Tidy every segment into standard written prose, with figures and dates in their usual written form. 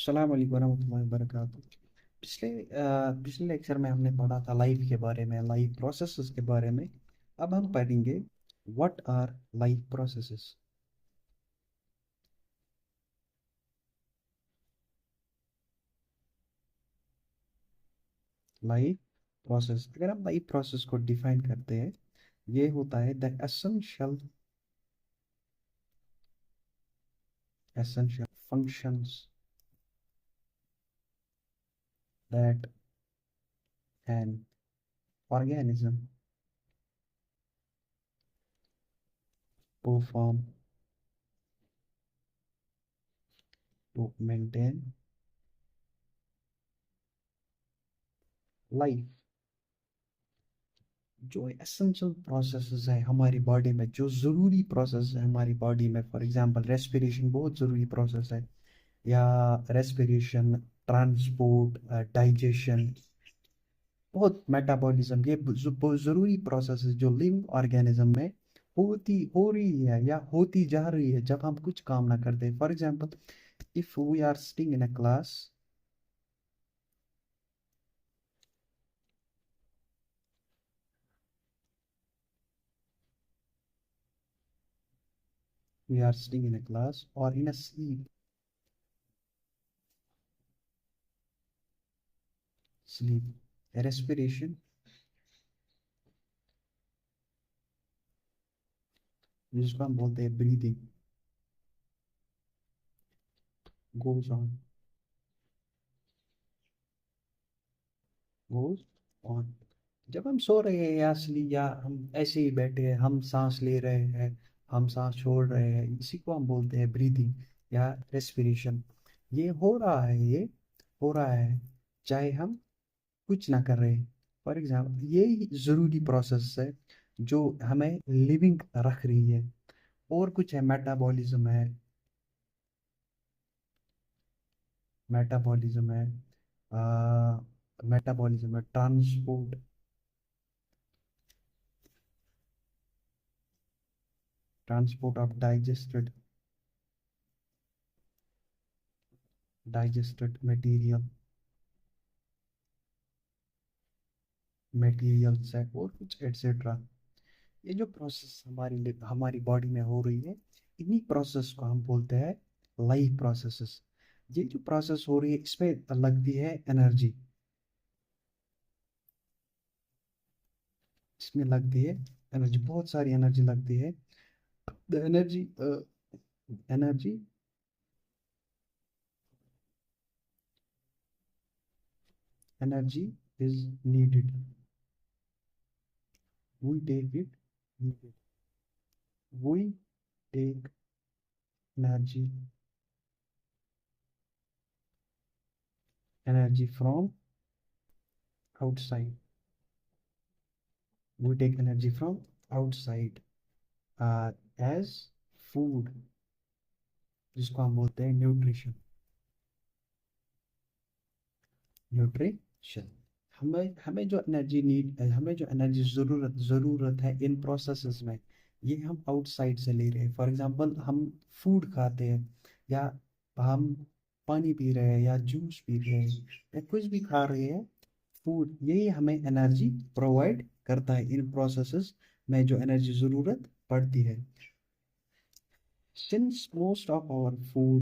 अस्सलाम वालेकुम रहमतुल्लाहि वबरकातुहू। पिछले लेक्चर में हमने पढ़ा था लाइफ के बारे में, लाइफ प्रोसेसेस के बारे में। अब हम पढ़ेंगे what our life processes. Life process, अगर हम लाइफ प्रोसेस को डिफाइन करते हैं, ये होता है the essential functions that an organism perform to maintain life. जो एसेंशियल प्रोसेसेस है हमारी बॉडी में, जो ज़रूरी प्रोसेस है हमारी बॉडी में, फॉर एग्जांपल रेस्पिरेशन बहुत ज़रूरी प्रोसेस है, या रेस्पिरेशन, ट्रांसपोर्ट, डाइजेशन, बहुत मेटाबॉलिज्म, ये बहुत ज़रूरी प्रोसेस है जो लिविंग ऑर्गेनिज्म में हो रही है या होती जा रही है जब हम कुछ काम ना करते। For example, if we are sitting in a class, we are sitting in a class or in a sleep, respiration, जिसको हम बोलते हैं breathing, goes on goes on। जब हम सो रहे हैं या या हम ऐसे ही बैठे हैं, हम सांस ले रहे हैं, हम सांस छोड़ रहे हैं, इसी को हम बोलते हैं ब्रीदिंग या रेस्पिरेशन। ये हो रहा है, ये हो रहा है चाहे हम कुछ ना कर रहे हैं। फॉर एग्जाम्पल, ये ही ज़रूरी प्रोसेस है जो हमें लिविंग रख रही है। और कुछ है, मेटाबॉलिज्म है, मेटाबॉलिज्म है मेटाबॉलिज्म है, ट्रांसपोर्ट ऑफ डाइजेस्टेड मटेरियल्स है, और कुछ एटसेट्रा। ये जो प्रोसेस हमारी बॉडी में हो रही है, इन्हीं प्रोसेस को हम बोलते हैं लाइफ प्रोसेसेस। ये जो प्रोसेस हो रही है, इसमें लगती है एनर्जी, इसमें लगती है एनर्जी, बहुत सारी एनर्जी लगती है। The energy energy is needed, we take it we take energy from outside, we take energy from outside as food, जिसको हम बोलते हैं न्यूट्रिशन। हमें जो एनर्जी ज़रूरत है इन प्रोसेसेस में, ये हम आउटसाइड से ले रहे हैं। फॉर एग्जांपल, हम फूड खाते हैं, या हम पानी पी रहे हैं, या जूस पी रहे हैं, या कुछ भी खा रहे हैं, फूड यही हमें एनर्जी प्रोवाइड करता है। इन प्रोसेसेस में जो एनर्जी ज़रूरत पड़ती है, since most of our food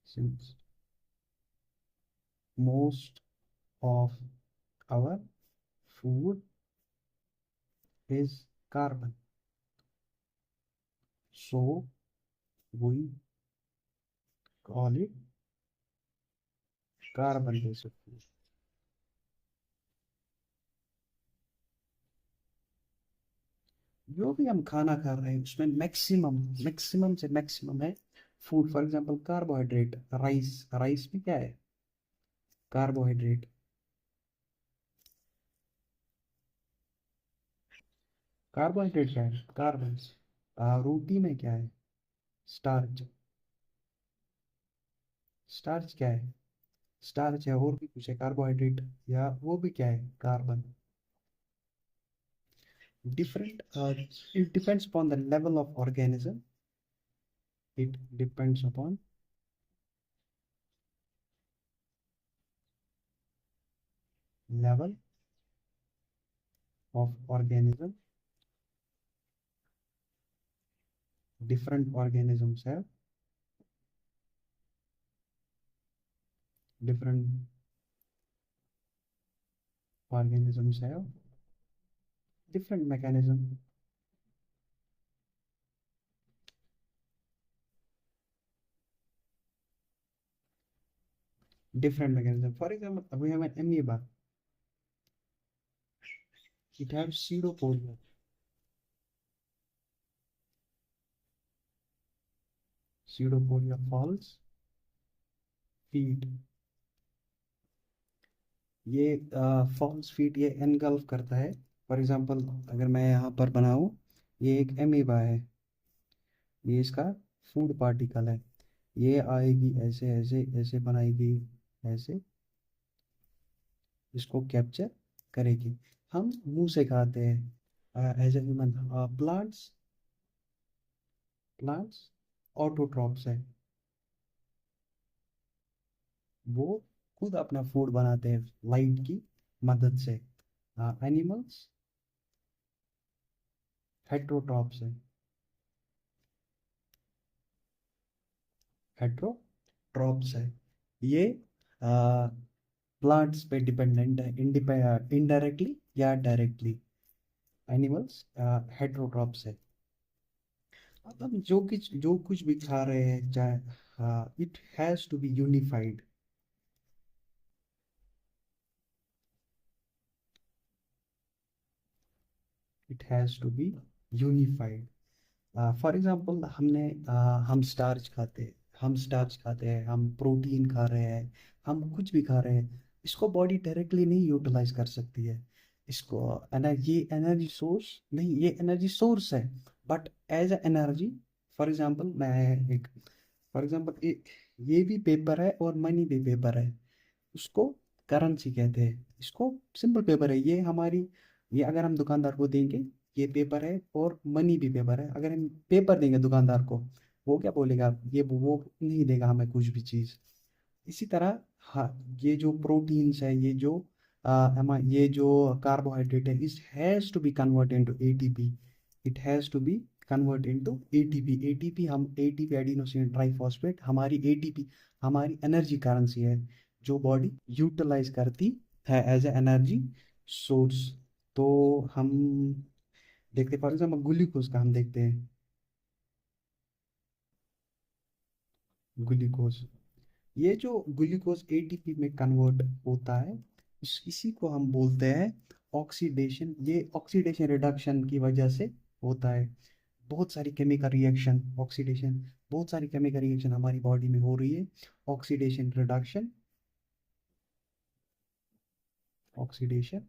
since most of our food is carbon, so we call it carbon based food। जो भी हम खाना खा रहे हैं उसमें मैक्सिमम से मैक्सिमम है food. For example, carbohydrate, rice में क्या है? कार्बोहाइड्रेट। कार्बोहाइड्रेट क्या है? कार्बन। रोटी में क्या है? स्टार्च। स्टार्च क्या है? स्टार्च है, और भी कुछ है कार्बोहाइड्रेट, या वो भी क्या है? Carbon. different it depends upon the level of organism, it depends upon level of organism. Different organisms have different organisms have different mechanism. Different mechanism. For example, we have an amoeba. It has pseudopodia. Pseudopodia falls feet. ये false feet ये engulf करता है. For example अगर मैं यहाँ पर बनाऊँ, ये एक एमीबा है, ये इसका फूड पार्टिकल है. ये आएगी ऐसे ऐसे ऐसे बनाएगी, ऐसे इसको कैप्चर करेगी. हम मुंह से खाते हैं as a human. Plants plants autotrophs है, वो खुद अपना फूड बनाते हैं लाइट की मदद से. एनिमल्स हेट्रोट्रॉप्स है. हेट्रोट्रॉप्स है, ये प्लांट्स पे डिपेंडेंट है, इनडायरेक्टली या डायरेक्टली. एनिमल्स हेट्रोट्रॉप्स है. अब हम जो कुछ भी खा रहे हैं, चाहे it has to be unified. It has to be unified. For example हम स्टार्च खाते हैं, हम प्रोटीन खा रहे हैं, हम कुछ भी खा रहे हैं. इसको बॉडी डायरेक्टली नहीं यूटिलाइज कर सकती है. इसको ये एनर्जी सोर्स नहीं, ये एनर्जी सोर्स है, but as a energy. For example मैं एक फॉर एग्जांपल ये भी पेपर है और मनी भी पेपर है. उसको करेंसी कहते हैं. इसको सिंपल पेपर है, ये अगर हम दुकानदार को देंगे, ये पेपर है और मनी भी पेपर है. अगर हम पेपर देंगे दुकानदार को, वो क्या बोलेगा, ये वो नहीं देगा हमें कुछ भी चीज़. इसी तरह हाँ, ये जो प्रोटीन्स है, ये जो कार्बोहाइड्रेट है, इस has to be convert into ATP. It has to be convert into ATP. ATP adenosine triphosphate हमारी एटीपी, हमारी एनर्जी करेंसी है, जो बॉडी यूटिलाइज करती है एज ए एनर्जी सोर्स. तो हम देखते, फॉर एग्जाम्पल ग्लूकोज का हम देखते हैं. ग्लूकोज, ये जो ग्लूकोज एटीपी में कन्वर्ट होता है, इसी को हम बोलते हैं ऑक्सीडेशन. ये ऑक्सीडेशन रिडक्शन की वजह से होता है. बहुत सारी केमिकल रिएक्शन ऑक्सीडेशन बहुत सारी केमिकल रिएक्शन हमारी बॉडी में हो रही है. Oxidation reduction, oxidation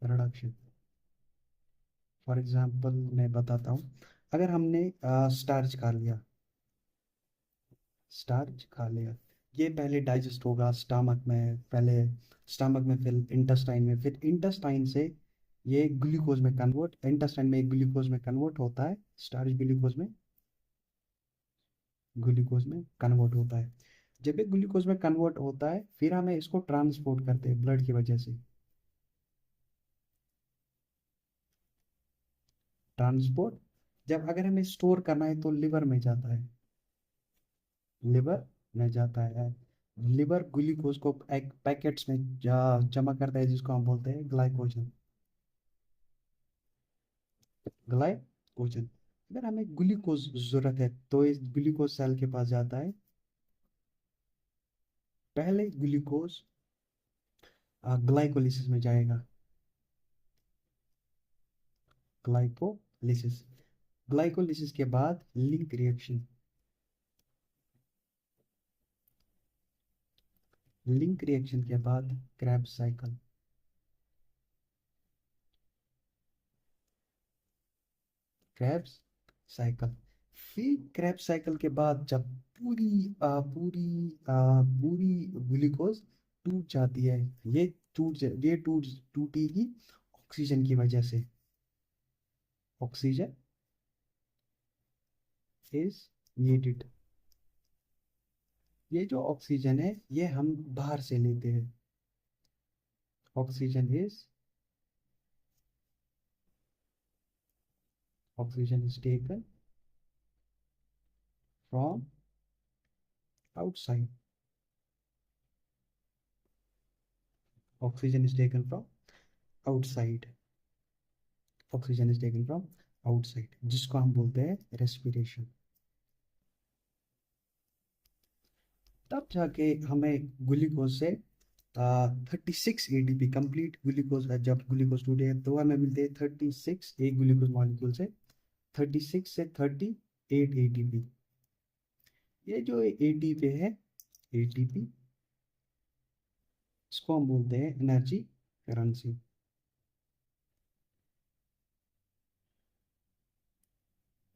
reduction. For example मैं बताता हूँ. अगर हमने स्टार्च खा लिया, ये पहले डाइजेस्ट होगा स्टमक में, पहले स्टमक में, फिर इंटेस्टाइन में, फिर इंटेस्टाइन से ये ग्लूकोज में कन्वर्ट इंटेस्टाइन में ग्लूकोज में कन्वर्ट होता है. स्टार्च ग्लूकोज में कन्वर्ट होता है. जब ये ग्लूकोज में कन्वर्ट होता है, फिर हमें इसको ट्रांसपोर्ट करते हैं ब्लड की वजह से. ट्रांसपोर्ट, जब अगर हमें स्टोर करना है तो लिवर में जाता है. लिवर ग्लूकोज को एक पैकेट्स में जमा करता है, जिसको हम बोलते हैं ग्लाइकोजन. अगर हमें ग्लूकोज जरूरत है, तो इस ग्लूकोज सेल के पास जाता है. पहले ग्लूकोज ग्लाइकोलिसिस में जाएगा. ग्लाइकोलिसिस ग्लाइकोलिसिस के बाद लिंक रिएक्शन के बाद क्रेब्स साइकिल. फिर क्रेब्स साइकिल के बाद जब पूरी ग्लूकोज टूट जाती है, ये टूटेगी ऑक्सीजन की वजह से. Oxygen is needed. ये जो ऑक्सीजन है, ये हम बाहर से लेते हैं. oxygen is taken from outside. Oxygen is taken from outside. Oxygen is taken from outside, जिसको हम बोलते हैं respiration. तब जाके हमें ग्लूकोज से 36 ATP कंप्लीट ग्लूकोज, जब ग्लूकोज टूटे तो हमें मिलते हैं 36 एक ग्लूकोज मॉलिक्यूल से 36 से 38 ATP. ये जो ATP है, ATP इसको हम बोलते हैं एनर्जी करेंसी.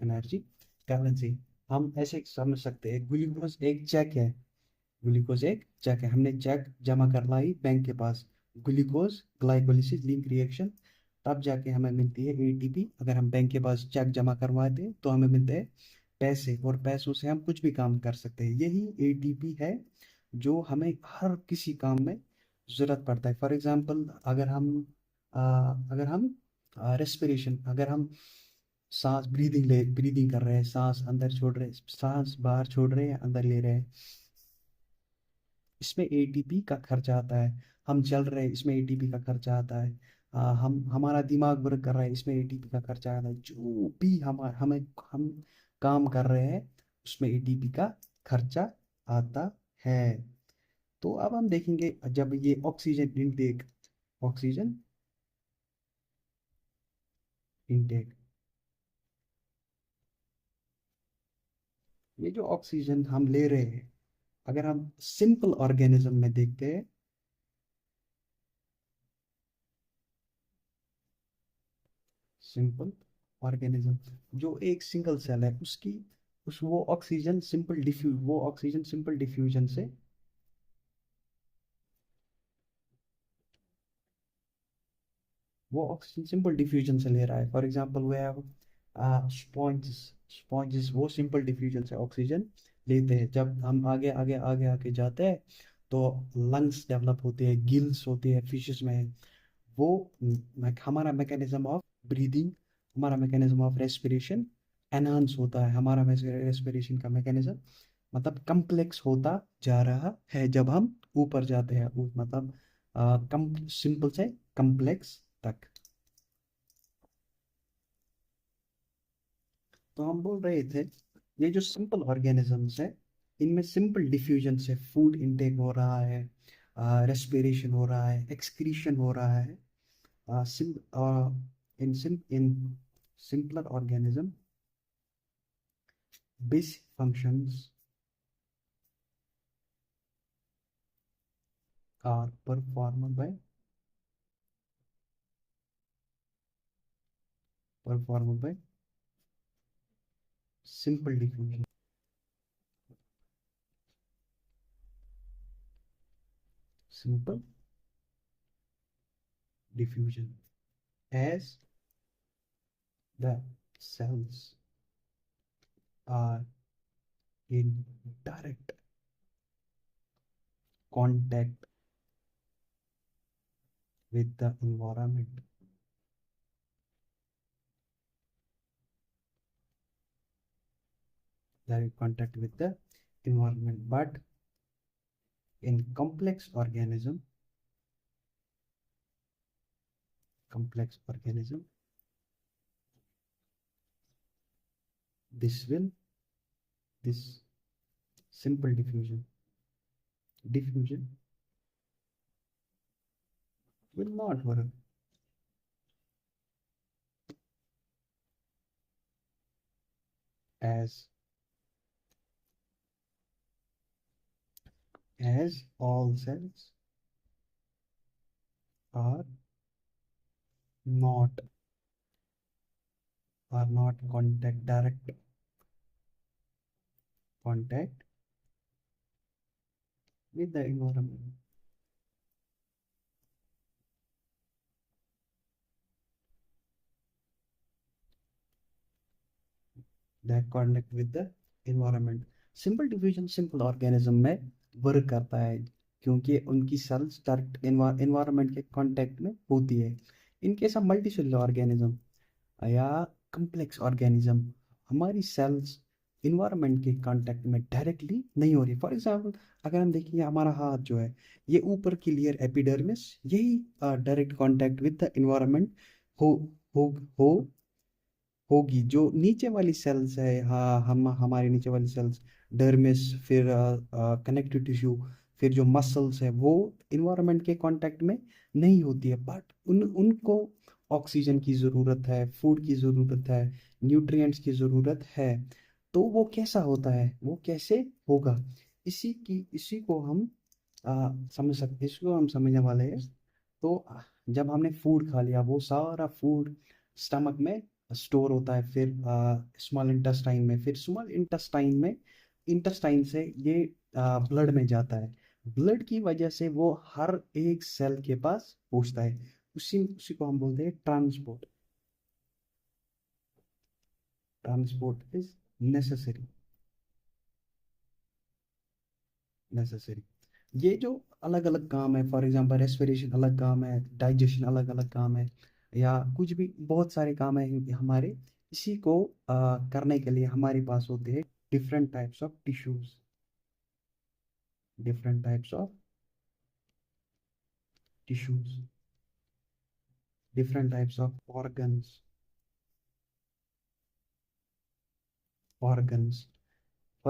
एनर्जी करेंसी हम ऐसे समझ सकते हैं, ग्लूकोज एक चेक है. ग्लूकोज एक चेक है, हमने चेक जमा कर लाई बैंक के पास, ग्लूकोज ग्लाइकोलिसिस लिंक रिएक्शन, तब जाके हमें मिलती है एटीपी. अगर हम बैंक के पास चेक जमा करवाते हैं तो हमें मिलते हैं पैसे, और पैसों से हम कुछ भी काम कर सकते हैं. यही एटीपी है जो हमें हर किसी काम में ज़रूरत पड़ता है. फॉर एग्जांपल अगर हम रेस्पिरेशन, अगर हम सांस ब्रीदिंग कर रहे हैं, सांस अंदर छोड़ रहे हैं, सांस बाहर छोड़ रहे हैं, अंदर ले रहे हैं, इसमें एटीपी का खर्चा आता है. हम चल रहे हैं, इसमें एटीपी का खर्चा आता है. हम हमारा दिमाग वर्क कर रहा है, इसमें एटीपी का खर्चा आता है. जो भी हम काम कर रहे हैं उसमें एटीपी का खर्चा आता है. तो अब हम देखेंगे, जब ये ऑक्सीजन इनटेक, ये जो ऑक्सीजन हम ले रहे हैं, अगर हम सिंपल ऑर्गेनिज्म में देखते हैं, सिंपल ऑर्गेनिज्म जो एक सिंगल सेल है, उसकी उस वो ऑक्सीजन सिंपल डिफ्यूजन से ले रहा है. For example we have sponges. Sponges वो सिंपल डिफ्यूजन से ऑक्सीजन लेते हैं. जब हम आगे आगे आगे आगे जाते हैं तो लंग्स डेवलप होते हैं, गिल्स होते हैं फिशेस में. वो हमारा मैकेनिज्म ऑफ ब्रीदिंग, हमारा मैकेनिज्म ऑफ रेस्पिरेशन एनहांस होता है. हमारा रेस्पिरेशन का मैकेनिज्म मतलब कम्प्लेक्स होता जा रहा है जब हम ऊपर जाते हैं, मतलब कम सिंपल से कम्प्लेक्स तक. तो हम बोल रहे थे, ये जो सिंपल ऑर्गेनिजम्स है, इनमें सिंपल डिफ्यूजन से फूड इनटेक हो रहा है, रेस्पिरेशन हो रहा है, एक्सक्रीशन हो रहा है. uh, sim, uh, in simpler organism, basic functions are performed by simple diffusion. Simple diffusion, as the cells are in direct contact with the environment. Direct contact with the environment, but in complex organism, this simple diffusion will not work. As all cells are not direct contact with the environment. Direct contact with the environment. Simple diffusion simple organism में work करता है. क्योंकि उनकी sales direct environment के contact में होती है। In case of multi cellular organism या कम्प्लेक्स ऑर्गेनिज्म, हमारी सेल्स इन्वायरमेंट के कांटेक्ट में डायरेक्टली नहीं हो रही। फॉर एग्जांपल, अगर हम देखेंगे हमारा हाथ जो है, ये ऊपर की लेयर एपिडर्मिस, यही direct contact with the environment हो हो हो होगी। जो नीचे वाली सेल्स है, हाँ, हम हमारे नीचे वाली सेल्स, डर्मिस, फिर कनेक्टिव टिश्यू, फिर जो मसल्स है, वो इन्वायरमेंट के कांटेक्ट में नहीं होती है, बट उनको ऑक्सीजन की ज़रूरत है, फूड की ज़रूरत है, न्यूट्रिएंट्स की ज़रूरत है। तो वो कैसा होता है, वो कैसे होगा, इसी को हम समझ सकते, इसको हम समझने वाले हैं। तो जब हमने फूड खा लिया, वो सारा फूड स्टमक में स्टोर होता है, फिर स्मॉल इंटेस्टाइन में, फिर स्मॉल इंटेस्टाइन से ये ब्लड में जाता है। ब्लड की वजह से वो हर एक सेल के पास पहुंचता है। उसी उसी को हम बोलते हैं transport. Transport is necessary. Necessary. ये जो अलग अलग काम है, फॉर एग्जांपल रेस्पिरेशन अलग काम है, डाइजेशन अलग अलग काम है, या कुछ भी बहुत सारे काम है हमारे। इसी को करने के लिए हमारे पास होते हैं different types of tissues, different types of tissues, different types of organs. For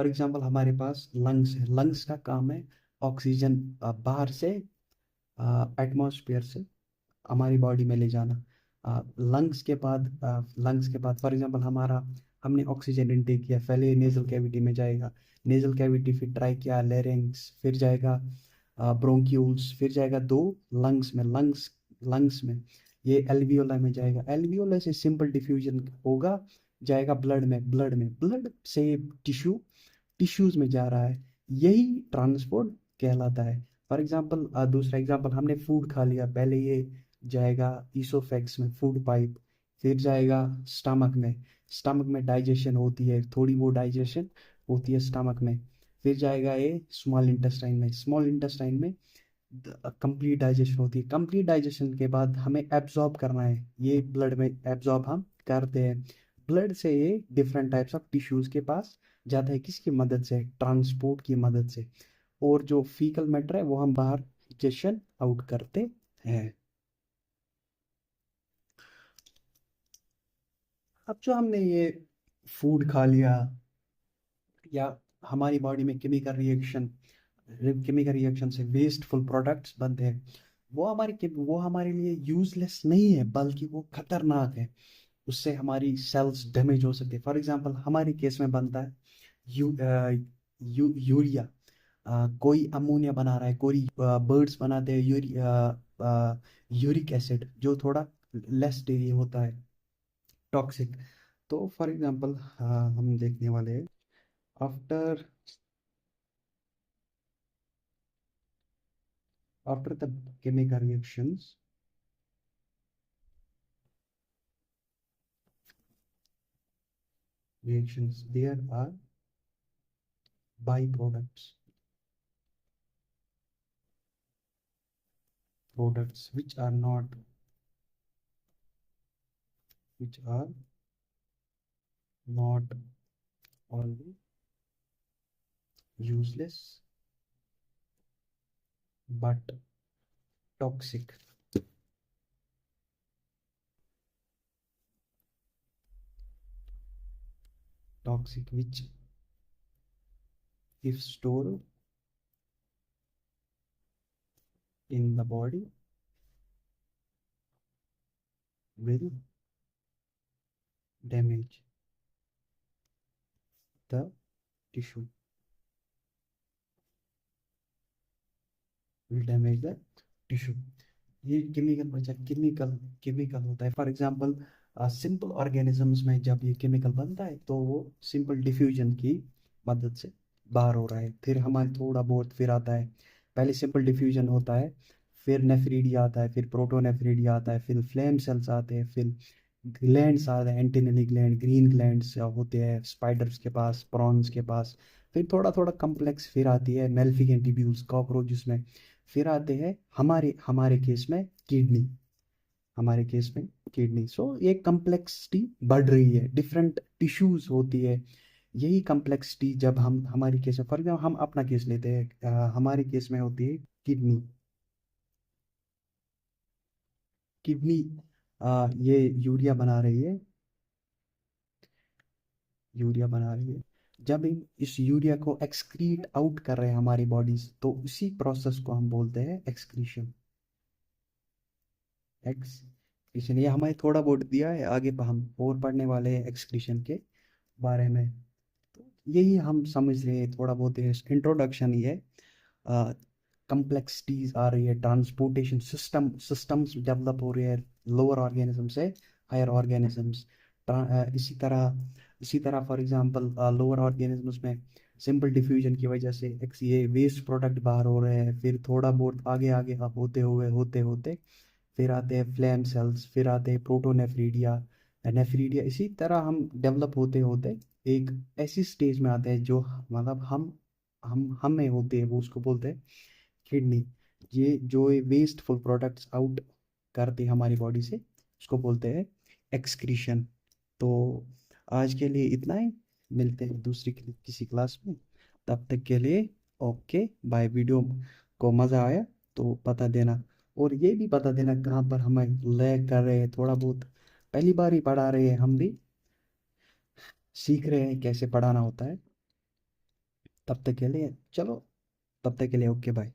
example, हमारे पास लंग्स है। लंग्स का काम है ऑक्सीजन बाहर से, एटमॉस्फेयर से हमारी बॉडी में ले जाना। लंग्स के बाद फॉर एग्जांपल, हमारा हमने ऑक्सीजन इनटेक किया, पहले नेजल कैविटी में जाएगा, नेजल कैविटी, फिर ट्राइकिया, लेरिंग्स, फिर जाएगा ब्रोंक्यूल्स, फिर जाएगा दो लंग्स में, लंग्स में ये एल्वियोला में जाएगा। एल्वियोला से सिंपल डिफ्यूजन होगा, जाएगा ब्लड से टिश्यूज में जा रहा है। यही ट्रांसपोर्ट कहलाता है। फॉर एग्जांपल, दूसरा एग्जांपल, हमने फूड खा लिया, पहले ये जाएगा ईसोफेक्स में, फूड पाइप, फिर जाएगा स्टमक में डाइजेशन होती है, थोड़ी वो डाइजेशन होती है स्टमक में। फिर जाएगा ये स्मॉल इंटेस्टाइन में कंप्लीट डाइजेशन होती है। कंप्लीट डाइजेशन के बाद हमें एब्जॉर्ब करना है, ये ब्लड में एब्जॉर्ब हम करते हैं। ब्लड से ये डिफरेंट टाइप्स ऑफ टिश्यूज के पास जाता है, किसकी मदद से, ट्रांसपोर्ट की मदद से। और जो फीकल मैटर है, वो हम बाहर इजेक्शन आउट करते हैं। अब जो हमने ये फूड खा लिया, या हमारी बॉडी में केमिकल रिएक्शन से वेस्टफुल प्रोडक्ट्स बनते हैं, वो हमारे लिए यूजलेस नहीं है, बल्कि वो खतरनाक है। उससे हमारी सेल्स डैमेज हो सकती है। फॉर एग्जांपल, हमारे केस में बनता है यूरिया। कोई अमोनिया बना रहा है, कोई बर्ड्स बनाते हैं यूरिक एसिड, जो थोड़ा लेस डेरी होता है, टॉक्सिक। तो फॉर एग्जांपल, हम देखने वाले हैं, after after the chemical reactions, there are byproducts, products which are not only useless but toxic. Which, if stored in the body, will damage the tissue, will damage the tissue। ये chemical होता है। For example, simple organisms में जब ये chemical बनता है, तो वो सिंपल डिफ्यूजन की मदद से बाहर हो रहा है। फिर हमारे थोड़ा बहुत फिर आता है, पहले सिंपल डिफ्यूजन होता है, फिर नेफ्रीडिया आता है, फिर प्रोटोनेफ्रीडिया आता है, फिर फ्लेम सेल्स आते हैं, फिर ग्लैंड्स आते हैं, एंटेनली ग्लैंड, ग्रीन ग्लैंड्स होते हैं स्पाइडर्स के पास, प्रॉन्स के पास। फिर थोड़ा थोड़ा कम्प्लेक्स फिर आती है मेल्फिक ट्यूब्यूल्स कॉकरोचेस में। फिर आते हैं हमारे हमारे केस में किडनी, हमारे केस में किडनी। सो ये कम्प्लेक्सिटी बढ़ रही है, डिफरेंट टिश्यूज होती है। यही कम्प्लेक्सिटी जब हम हमारी केस में, फॉर एग्जाम्पल हम अपना केस लेते हैं, हमारे केस में होती है किडनी। किडनी ये यूरिया बना रही है, यूरिया बना रही है। जब हम इस यूरिया को एक्सक्रीट आउट कर रहे हैं हमारी बॉडीज, तो उसी प्रोसेस को हम बोलते हैं एक्सक्रीशन। एक्सक्रीशन, ये हमें थोड़ा बहुत दिया है, आगे हम और पढ़ने वाले हैं एक्सक्रीशन के बारे में। तो यही हम समझ रहे हैं, थोड़ा बहुत इंट्रोडक्शन ही है। कम्प्लेक्सिटीज आ रही है, ट्रांसपोर्टेशन सिस्टम्स डेवलप हो रहे हैं लोअर ऑर्गेनिज्म से हायर ऑर्गेनिजम्स। इसी तरह फॉर एग्जांपल लोअर ऑर्गेनिजम्स में सिंपल डिफ्यूजन की वजह से ये वेस्ट प्रोडक्ट बाहर हो रहे हैं। फिर थोड़ा बहुत आगे आगे होते हुए होते होते फिर आते हैं फ्लैम सेल्स, फिर आते हैं प्रोटोनेफ्रीडिया, नेफ्रीडिया। इसी तरह हम डेवलप होते होते एक ऐसी स्टेज में आते हैं जो मतलब हम में होते हैं, वो उसको बोलते हैं किडनी। ये जो ये वेस्टफुल प्रोडक्ट्स आउट करते हैं हमारी बॉडी से, उसको बोलते हैं एक्सक्रीशन। तो आज के लिए इतना ही, मिलते हैं दूसरी किसी क्लास में। तब तक के लिए ओके बाय। वीडियो को मज़ा आया तो बता देना, और ये भी बता देना कहाँ पर हमें लैग कर रहे हैं थोड़ा बहुत। पहली बार ही पढ़ा रहे हैं, हम भी सीख रहे हैं कैसे पढ़ाना होता है। तब तक के लिए चलो, तब तक के लिए ओके बाय।